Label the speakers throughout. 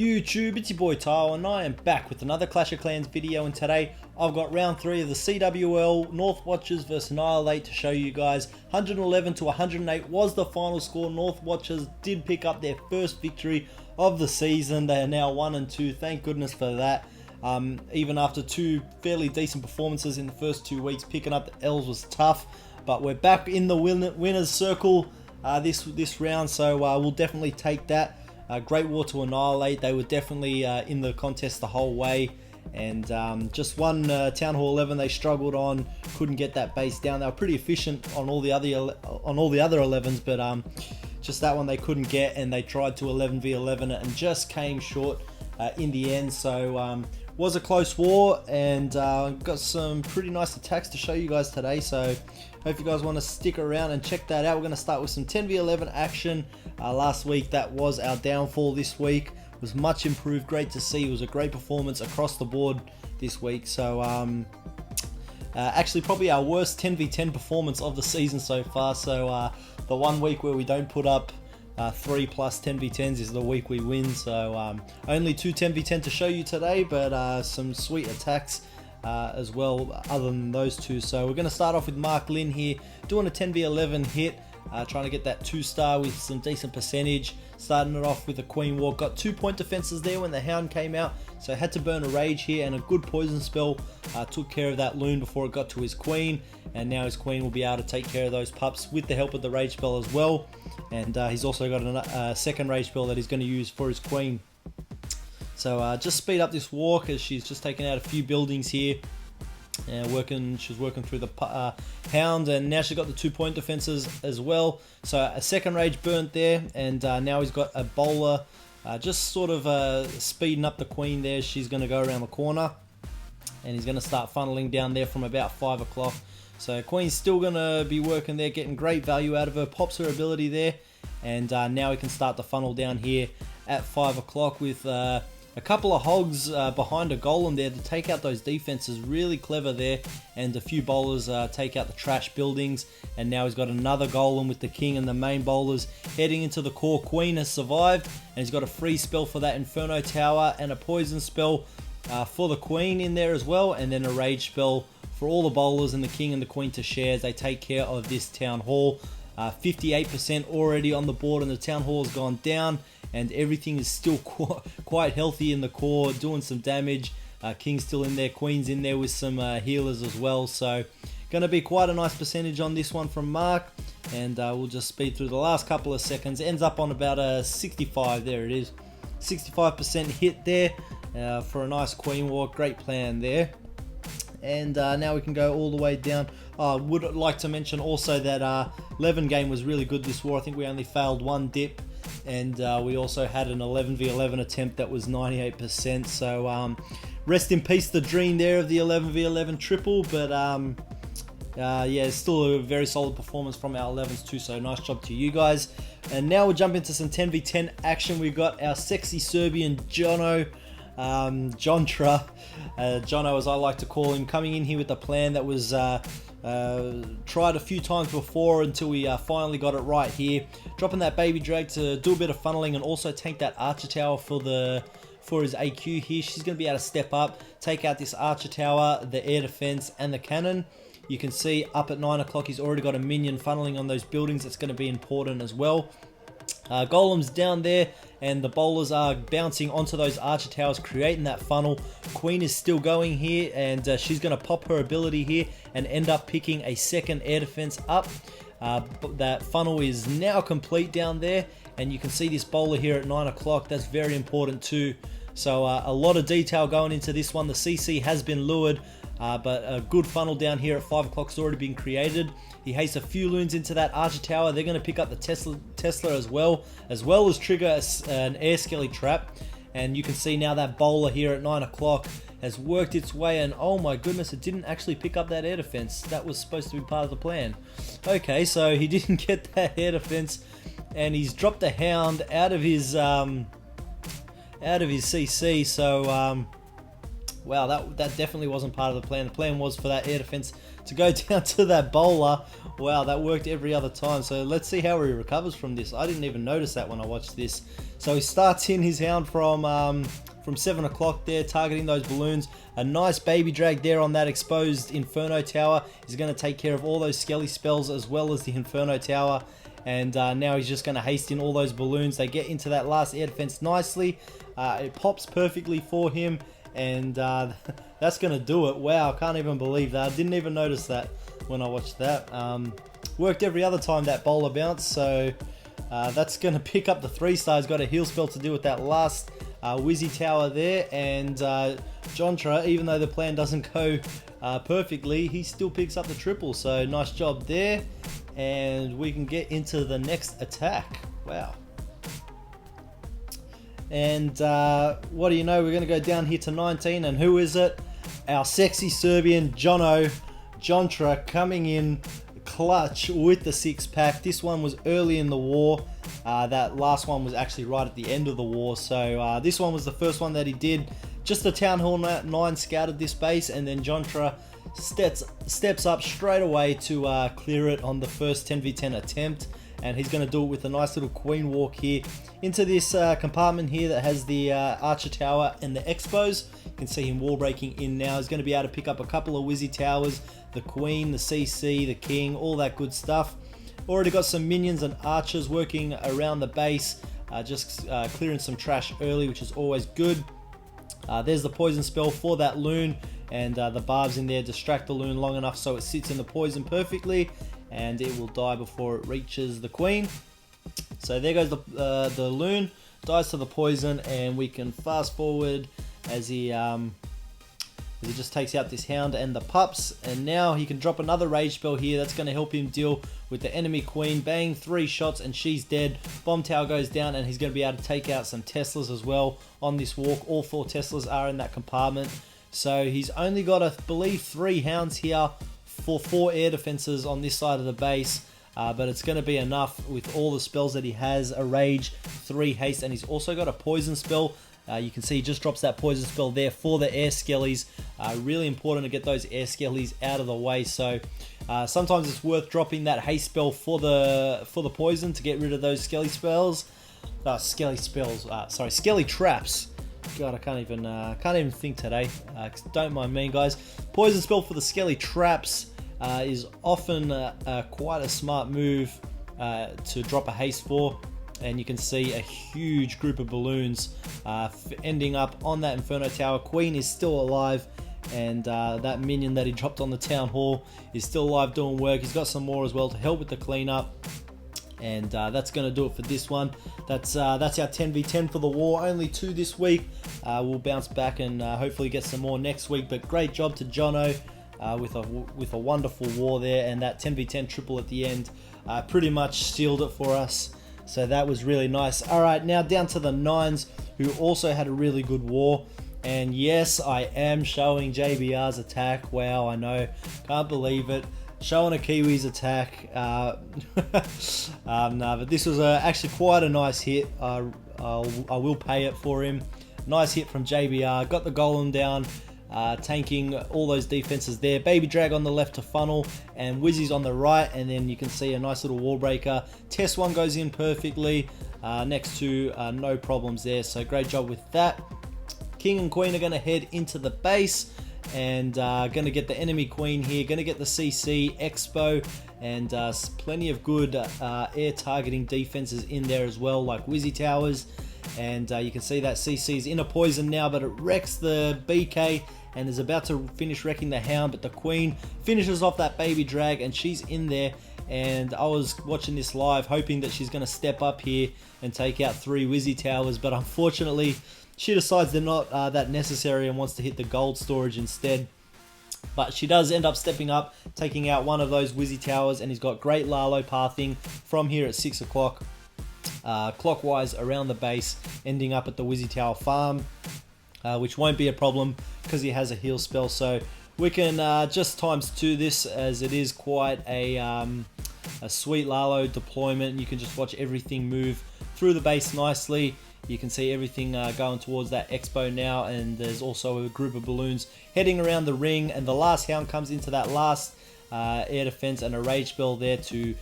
Speaker 1: YouTube, it's your boy Tile and I am back with another Clash of Clans video, and today I've got round 3 of the CWL North Watchers vs Annihil-8 to show you guys. 111 to 108 was the final score. North Watchers did pick up their first victory of the season. They are now 1-2, thank goodness for that. Even after two fairly decent performances in the first 2 weeks, picking up the L's was tough, but we're back in the winner's circle this round, so we'll definitely take that. Great War to Annihil-8, they were definitely in the contest the whole way, and just one Town Hall 11 they struggled on, couldn't get that base down. They were pretty efficient on all the other 11s, but just that one they couldn't get, and they tried to 11v11 it and just came short in the end. So was a close war, and got some pretty nice attacks to show you guys today, so hope you guys want to stick around and check that out. We're going to start with some 10v11 action. Last week that was our downfall. This week was much improved, great to see. It was a great performance across the board this week, so actually probably our worst 10v10 performance of the season so far. So the 1 week where we don't put up 3+ 10v10s is the week we win. So only 2 10v10 to show you today, but some sweet attacks as well other than those two. So we're going to start off with Mark Lynn here, doing a 10v11 hit, trying to get that 2-star with some decent percentage. Starting it off with a Queen Walk, got 2-point defenses there when the Hound came out, so had to burn a Rage here, and a good poison spell took care of that Loon before it got to his Queen, and now his Queen will be able to take care of those pups with the help of the Rage spell as well. And he's also got a second Rage spell that he's going to use for his Queen. So just speed up this walk as she's just taken out a few buildings here. She was working through the Hound, and now she's got the 2-point defenses as well. So a second Rage burnt there, and now he's got a Bowler just sort of speeding up the Queen there. She's going to go around the corner, and he's going to start funneling down there from about 5 o'clock. So Queen's still going to be working there, getting great value out of her, pops her ability there, and now we can start to funnel down here at 5 o'clock with a couple of hogs behind a golem there to take out those defenses. Really clever there, and a few bowlers take out the trash buildings, and now he's got another golem with the king and the main bowlers heading into the core. Queen has survived, and he's got a free spell for that inferno tower and a poison spell for the Queen in there as well, and then a rage spell for all the bowlers and the king and the queen to share as they take care of this town hall. 58% already on the board, and the town hall has gone down, and everything is still quite healthy in the core, doing some damage. King's still in there, Queen's in there with some healers as well, so going to be quite a nice percentage on this one from Mark. And we'll just speed through the last couple of seconds. Ends up on about a 65, there it is, 65% hit there for a nice Queen Walk. Great plan there. And now we can go all the way down. Would like to mention also that 11 game was really good this war. I think we only failed 1 dip, and we also had an 11v11 attempt that was 98%. So rest in peace the dream there of the 11v11 triple, but yeah, it's still a very solid performance from our 11s too, so nice job to you guys. And now we'll jump into some 10v10 action. We've got our sexy Serbian Jono, Jontra, Jono as I like to call him, coming in here with a plan that was tried a few times before until we finally got it right here. Dropping that baby drag to do a bit of funneling and also tank that archer tower for his AQ here. She's going to be able to step up, take out this archer tower, the air defense and the cannon. You can see up at 9 o'clock he's already got a minion funneling on those buildings. That's going to be important as well. Golems down there, and the bowlers are bouncing onto those archer towers, creating that funnel. Queen is still going here, and she's going to pop her ability here and end up picking a second air defense up. That funnel is now complete down there, and you can see this bowler here at 9 o'clock. That's very important too. So a lot of detail going into this one. The CC has been lured, but a good funnel down here at 5 o'clock has already been created. He hastes a few loons into that archer tower. They're going to pick up the Tesla as well as trigger an air skelly trap. And you can see now that bowler here at 9 o'clock has worked its way, and oh my goodness, it didn't actually pick up that air defense. That was supposed to be part of the plan. Okay, so he didn't get that air defense, and he's dropped the Hound out of his CC. So wow, that definitely wasn't part of the plan. The plan was for that air defense to go down to that bowler. Wow, that worked every other time. So let's see how he recovers from this. I didn't even notice that when I watched this. So he starts in his hound from 7 o'clock there, targeting those balloons. A nice baby drag there on that exposed Inferno tower is going to take care of all those skelly spells as well as the Inferno tower. And now he's just going to haste in all those balloons. They get into that last air defense nicely. It pops perfectly for him, and that's going to do it. Wow, I can't even believe that. I didn't even notice that when I watched that. Worked every other time that bowler bounced, so that's going to pick up the 3-star. He's got a heal spell to do with that last Wizzy tower there, and Jontra, even though the plan doesn't go perfectly, he still picks up the triple, so nice job there. And we can get into the next attack. Wow. And what do you know, we're going to go down here to 19, and who is it? Our sexy Serbian Jontra coming in clutch with the 6-pack. This one was early in the war. That last one was actually right at the end of the war. So this one was the first one that he did. Just the Town Hall 9 scouted this base, and then Jontra steps up straight away to clear it on the first 10v10 attempt. And he's going to do it with a nice little queen walk here into this compartment here that has the archer tower and the expos. You can see him wall breaking in now. He's going to be able to pick up a couple of Wizzy towers, the queen, the CC, the king, all that good stuff. Already got some minions and archers working around the base, just clearing some trash early, which is always good. There's the poison spell for that loon, and the barbs in there distract the loon long enough so it sits in the poison perfectly, and it will die before it reaches the queen. So there goes the loon, dies to the poison, and we can fast forward as he just takes out this hound and the pups, and now he can drop another rage spell here that's going to help him deal with the enemy queen. Bang, 3 shots and she's dead. Bomb tower goes down, and he's going to be able to take out some Teslas as well on this walk. All 4 Teslas are in that compartment. So he's only got, I believe, 3 hounds here for 4 air defenses on this side of the base. But it's going to be enough with all the spells that he has. A rage, 3 haste, and he's also got a poison spell. You can see he just drops that poison spell there for the air skellies. Really important to get those air skellies out of the way. So sometimes it's worth dropping that haste spell for the poison to get rid of those skelly spells. Skelly traps. God, I can't even think today. Don't mind me, guys. Poison spell for the skelly traps is often quite a smart move to drop a haste for. And you can see a huge group of balloons ending up on that Inferno tower. Queen is still alive, and that minion that he dropped on the Town Hall is still alive doing work. He's got some more as well to help with the cleanup. And that's going to do it for this one. That's our 10v10 for the war. Only 2 this week. We'll bounce back and hopefully get some more next week. But great job to Jono with a wonderful war there. And that 10v10 triple at the end pretty much sealed it for us. So that was really nice. Alright, now down to the 9s, who also had a really good war. And yes, I am showing JBR's attack. Wow, I know. Can't believe it. Showing a Kiwi's attack. No, but this was actually quite a nice hit. I will pay it for him. Nice hit from JBR. Got the golem down. Tanking all those defenses there. Baby drag on the left to funnel, and Wizzy's on the right, and then you can see a nice little wall breaker. Test 1 goes in perfectly. Next 2, no problems there. So great job with that. King and Queen are going to head into the base, and going to get the enemy queen here. Going to get the CC Expo, and plenty of good air targeting defenses in there as well, like Wizzy towers. And you can see that CC is in a poison now, but it wrecks the BK and is about to finish wrecking the hound, but the queen finishes off that baby drag, and she's in there. And I was watching this live hoping that she's going to step up here and take out 3 Wizzy towers, but unfortunately she decides they're not that necessary and wants to hit the gold storage instead. But she does end up stepping up, taking out one of those Wizzy towers, and he's got great Lalo pathing from here at 6 o'clock. Clockwise around the base, ending up at the Wizzy Tower farm, which won't be a problem because he has a heal spell. So we can just ×2 this, as it is quite a sweet Lalo deployment. You can just watch everything move through the base nicely. You can see everything going towards that expo now, and there's also a group of balloons heading around the ring, and the last hound comes into that last air defense and a rage spell there to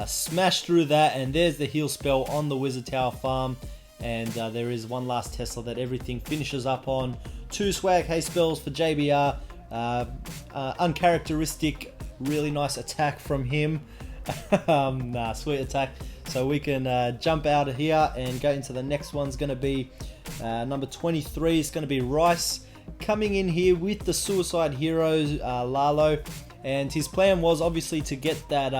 Speaker 1: smash through that. And there's the heal spell on the wizard tower farm. And there is one last Tesla that everything finishes up on. 2 swag haste spells for JBR. Uncharacteristic, really nice attack from him. Sweet attack. So we can jump out of here and go into the next one's going to be number 23. It's going to be Rice coming in here with the Suicide Heroes, Lalo. And his plan was obviously to get that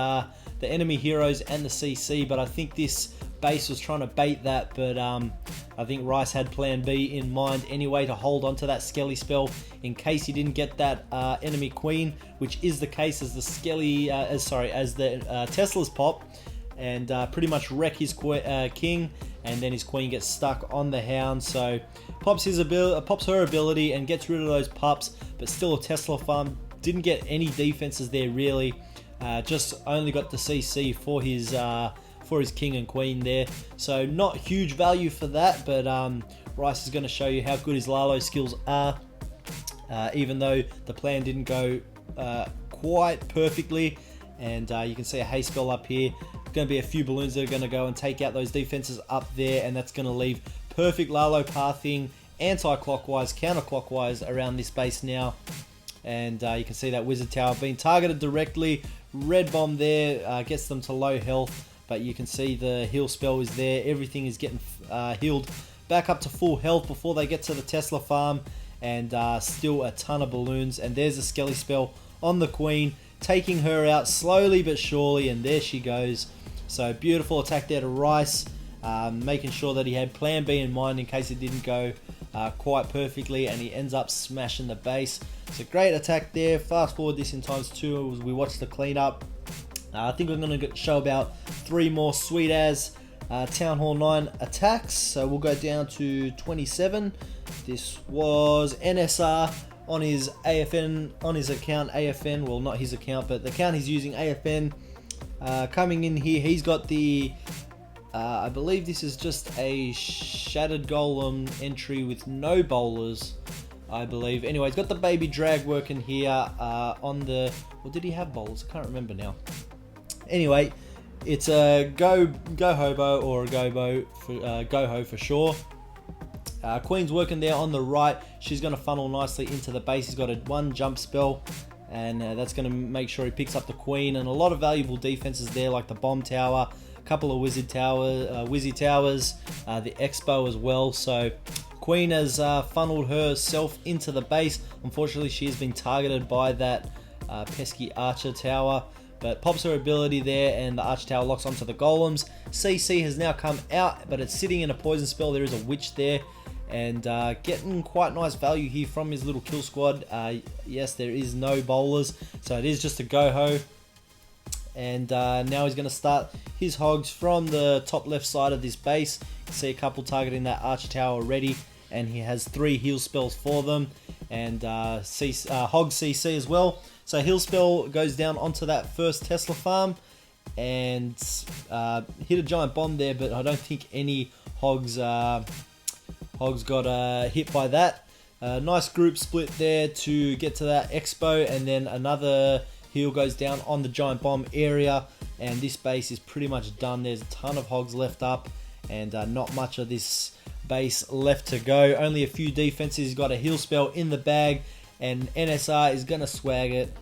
Speaker 1: the enemy heroes and the CC, but I think this base was trying to bait that, but I think Rice had plan B in mind anyway, to hold on to that Skelly spell in case he didn't get that enemy queen, which is the case as the Skelly, as the Teslas pop, and pretty much wreck his king, and then his queen gets stuck on the hound. So pops her ability and gets rid of those pups, but still a Tesla farm. Didn't get any defenses there really, just only got the CC for his king and queen there. So not huge value for that, but Rice is going to show you how good his Lalo skills are, even though the plan didn't go quite perfectly. And you can see a haste spell up here. Going to be a few balloons that are going to go and take out those defenses up there, and that's going to leave perfect Lalo pathing anti-clockwise, counterclockwise around this base now. And you can see that wizard tower being targeted directly. Red bomb there gets them to low health, but you can see the heal spell is there. Everything is getting healed back up to full health before they get to the Tesla farm, and still a ton of balloons. And there's a Skelly spell on the queen, taking her out slowly but surely, and there she goes. So beautiful attack there to Rice, making sure that he had plan B in mind in case it didn't go quite perfectly, and he ends up smashing the base. So great attack there. Fast forward this in ×2 as we watch the cleanup. I think we're going to show about 3 more sweet as Town Hall 9 attacks. So we'll go down to 27. This was NSR on his AFN, on his account AFN. Well, not his account, but the account he's using, AFN. Coming in here, he's got the I believe this is just a Shattered Golem entry with no bowlers, I believe. Anyway, he's got the baby drag working here on the... Or did he have bowlers? I can't remember now. Anyway, it's a go hobo or a gobo for goho for sure. Queen's working there on the right. She's going to funnel nicely into the base. He's got a 1 jump spell, and that's going to make sure he picks up the queen, and a lot of valuable defenses there, like the bomb tower, a couple of wizard towers, the expo as well. So queen has funneled herself into the base. Unfortunately, she has been targeted by that pesky archer tower, but pops her ability there, and the archer tower locks onto the golems. CC has now come out, but it's sitting in a poison spell. There is a witch there, and getting quite nice value here from his little kill squad. Yes, there is no bowlers, so it is just a go-ho. And now he's going to start his hogs from the top left side of this base. You can see a couple targeting that archer tower already, and he has 3 heal spells for them, and hog CC as well. So heal spell goes down onto that first Tesla farm, and hit a giant bomb there, but I don't think any hogs got hit by that. Nice group split there to get to that expo, and then another heal goes down on the giant bomb area, and this base is pretty much done. There's a ton of hogs left up, and not much of this base left to go. Only a few defenses. He's got a heal spell in the bag, and NSR is going to swag it.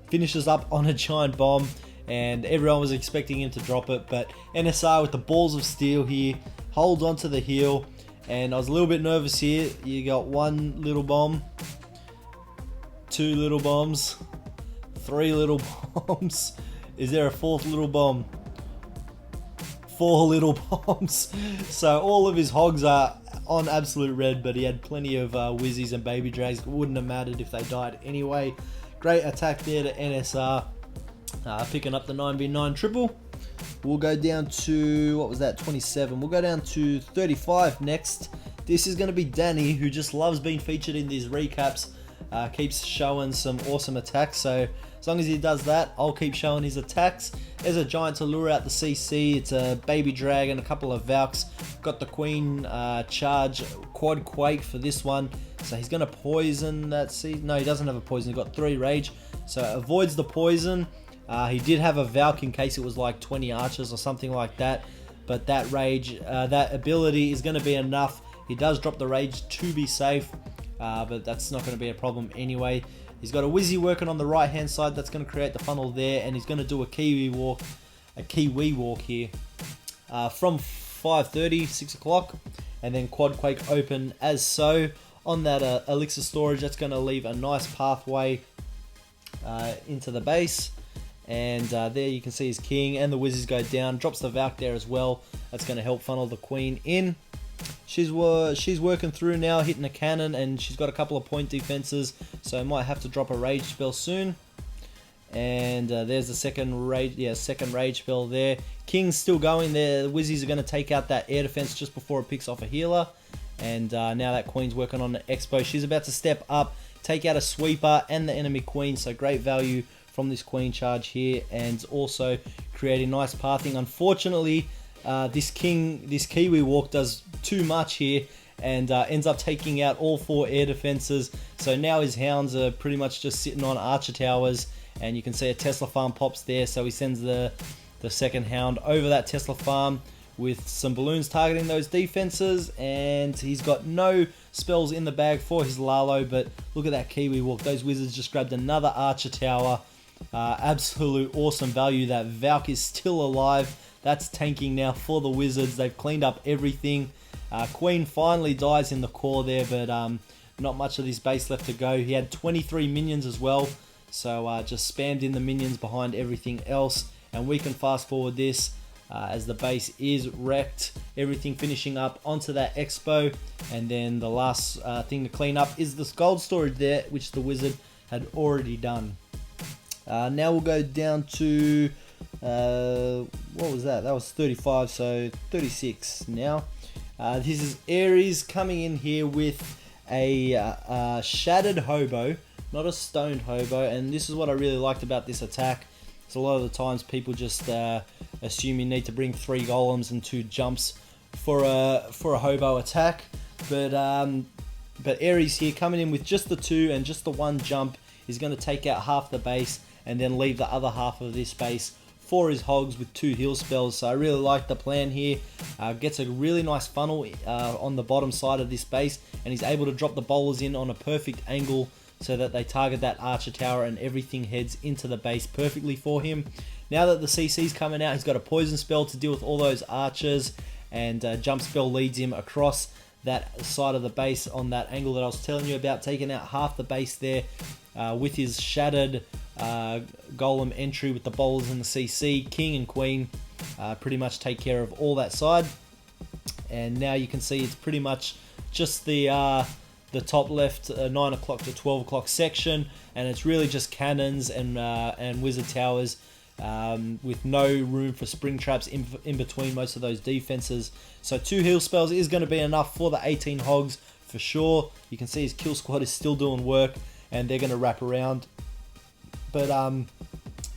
Speaker 1: Finishes up on a giant bomb, and everyone was expecting him to drop it, but NSR with the balls of steel here holds onto the heal. And I was a little bit nervous here. You got 1 little bomb, 2 little bombs, 3 little bombs. Is there a 4th little bomb? 4 little bombs. So all of his hogs are on absolute red, but he had plenty of whizzies and baby drags. It wouldn't have mattered if they died anyway. Great attack there to NSR, picking up the 9v9 triple. We'll go down to, what was that, 27. We'll go down to 35 next. This is going to be Danny, who just loves being featured in these recaps. Keeps showing some awesome attacks, so as long as he does that, I'll keep showing his attacks. There's a giant to lure out the CC. It's a baby dragon, a couple of Valks. Got the queen charge, quad quake for this one. So he's going to poison that seed. No, he doesn't have a poison. He's got 3 rage. so it avoids the poison. He did have a Valk in case it was like 20 archers or something like that, but that rage, that ability is going to be enough. He does drop the rage to be safe, but that's not going to be a problem anyway. He's got a Wizzy working on the right hand side that's going to create the funnel there, and he's going to do a Kiwi walk here from 5:30, 6 o'clock, and then quad quake open as so on that elixir storage. That's going to leave a nice pathway into the base, and there you can see his king and the wizards go down. Drops the Valk there as well. That's going to help funnel the queen in. She's working through now, hitting a cannon, and she's got a couple of point defenses, so might have to drop a rage spell soon. And there's the second rage spell there. King's still going there. The Wizzies are going to take out that air defense just before it picks off a healer. And now that queen's working on the expo. She's about to step up, take out a sweeper and the enemy queen. So great value from this queen charge here, and also creating nice pathing. Unfortunately, this Kiwi walk does too much here and ends up taking out all 4 air defenses. So now his hounds are pretty much just sitting on archer towers, and you can see a Tesla farm pops there. So he sends the second hound over that Tesla farm with some balloons targeting those defenses, and he's got no spells in the bag for his Lalo. But look at that Kiwi walk. Those wizards just grabbed another archer tower. Absolute awesome value. That Valk is still alive. That's tanking now for the wizards. They've cleaned up everything. Queen finally dies in the core there, but not much of his base left to go. He had 23 minions as well, so just spammed in the minions behind everything else. And we can fast forward this as the base is wrecked. Everything finishing up onto that expo, and then the last thing to clean up is this gold storage there, which the wizard had already done. Now we'll go down to what was that? That was 35, so 36 now. This is Ares coming in here with a shattered hobo, not a stoned hobo, and this is what I really liked about this attack. So a lot of the times people just assume you need to bring 3 golems and 2 jumps for a hobo attack, but Ares here coming in with just the 2 and just the 1 jump is going to take out half the base and then leave the other half of this base for his hogs with 2 heal spells. So I really like the plan here. Gets a really nice funnel on the bottom side of this base, and he's able to drop the bowlers in on a perfect angle so that they target that archer tower and everything heads into the base perfectly for him. Now that the CC's coming out, he's got a poison spell to deal with all those archers, and jump spell leads him across that side of the base on that angle that I was telling you about, taking out half the base there with his shattered golem entry with the bowlers and the CC. King and queen pretty much take care of all that side, and now you can see it's pretty much just the top left 9 o'clock to 12 o'clock section, and it's really just cannons and wizard towers with no room for spring traps in between most of those defenses. So 2 heal spells is going to be enough for the 18 hogs for sure. You can see his kill squad is still doing work, and they're going to wrap around. But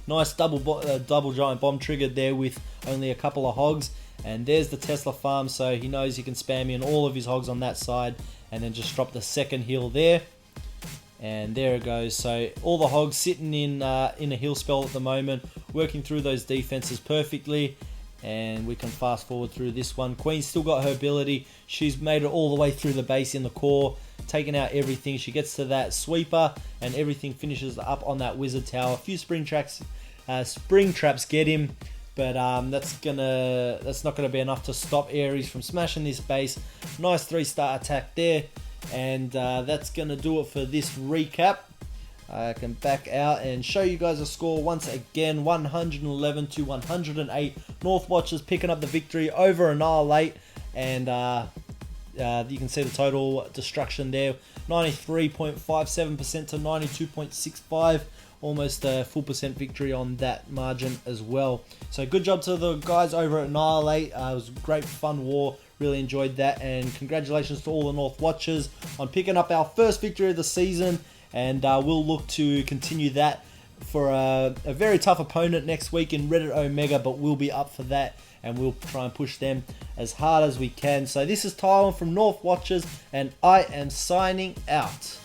Speaker 1: nice double giant bomb triggered there with only a couple of hogs, and there's the Tesla farm, so he knows he can spam in all of his hogs on that side and then just drop the second heal there, and there it goes. So all the hogs sitting in a heal spell at the moment, working through those defenses perfectly, and we can fast forward through this one. Queen's still got her ability. She's made it all the way through the base in the core, taking out everything. She gets to that sweeper, and everything finishes up on that wizard tower. A few spring traps get him, but that's not gonna be enough to stop Ares from smashing this base. Nice 3-star attack there, and that's gonna do it for this recap. I can back out and show you guys a score once again. 111 to 108. North Watchers picking up the victory over Annihil-8, and you can see the total destruction there, 93.57% to 92.65, almost a full percent victory on that margin as well. So good job to the guys over at Annihil-8. It was a great fun war, really enjoyed that, and congratulations to all the North Watchers on picking up our first victory of the season, and we'll look to continue that for a very tough opponent next week in Reddit Omega, but we'll be up for that, and we'll try and push them as hard as we can. So this is Tywon from North Watchers, and I am signing out.